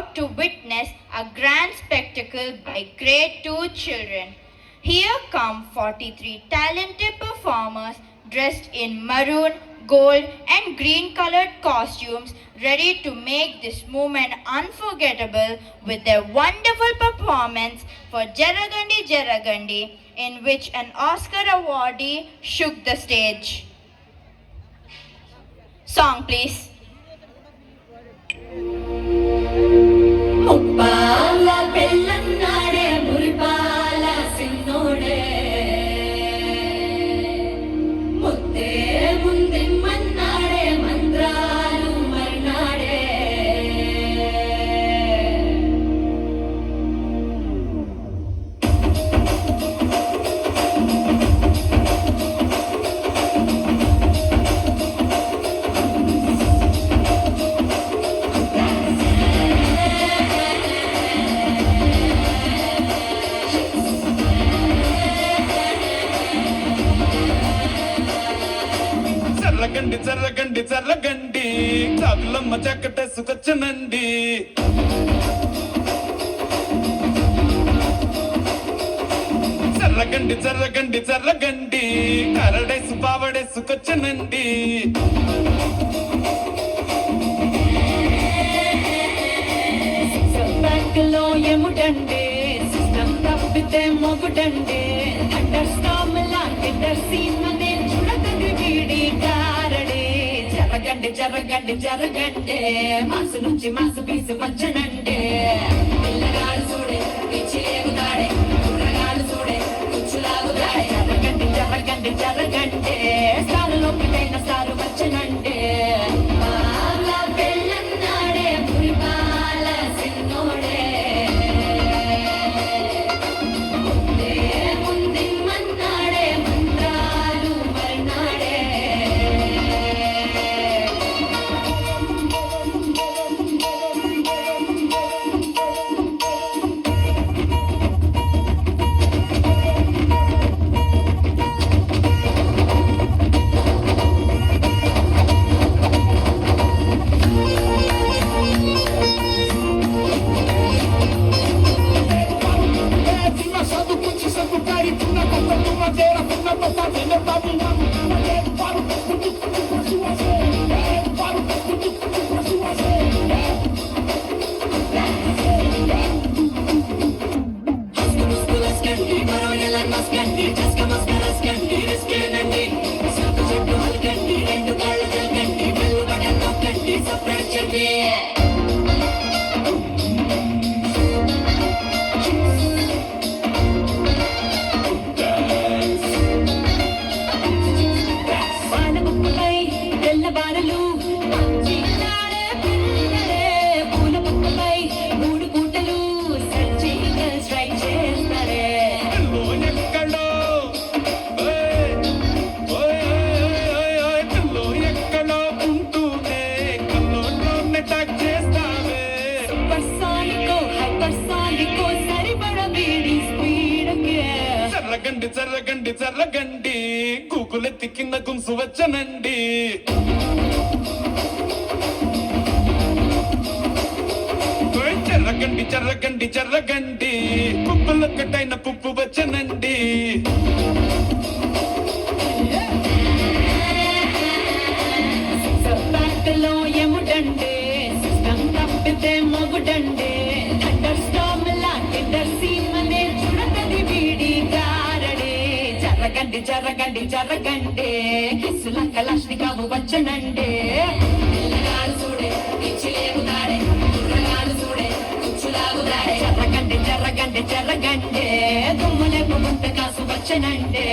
about to witness a grand spectacle by grade 2 children. Here come 43 talented performers dressed in maroon, gold and green colored costumes, ready to make this moment unforgettable with their wonderful performance for Jaragandi Jaragandi, in which an Oscar awardee shook the stage. Song please. Muppala పెళ్ళన్నాడే మురిపాల సిన్నోడే ముద్దే ముందిమ్మన్నాడే మంత్రాలు మర్నాడే జర్రగండి జర్రగండి జర్రగండి చాకులమ్మ చక్కటేసుకొచ్చనండి జర్రగండి జర్రగండి జర్రగండి కరడేసు పావడేసుకొచ్చనండి బ్యాంకులో ఎముడండే system తప్పితే మొగుడండే under storm లాంటి సీమనే చూడకది వీడి కారడే జరగండి జరగండి జరగండి మాసు నుంచి మాసు పీసు వచ్చనండే పిల్లగాడు చూడే పిచ్చి లేగుతాడే కుర్రగాడు చూడే కుచ్చులాగుతాడే జరగండి జరగండి జరగండి సారు లోకిటైన సారు వచ్చనండే జర్రగండి జర్రగండి జర్రగండి కూకులెత్తి కింద గుంసు వచ్చనండి జర్రగండి జర్రగండి జర్రగండి పుప్పులొక్కటైన పుప్పు వచ్చనండి బ్యాంకులో ఎముడండే సిస్టమ్ తప్పితే మొగుడండే అండర్ స్టామ్ లాంటి సీమనే చూడకది వీడి కారడే జరగండి జరగండి జరగండి కిస్సులంక లక్ష్మికావు వచ్చనండే పిల్లగాడు చూడే పిచ్చి లేగుతాడే కుర్రగాడు చూడే కుచ్చులాగుతాడే జరగండి జరగండి జరగండి దుమ్ములేపు గుంట కాసు వచ్చనండే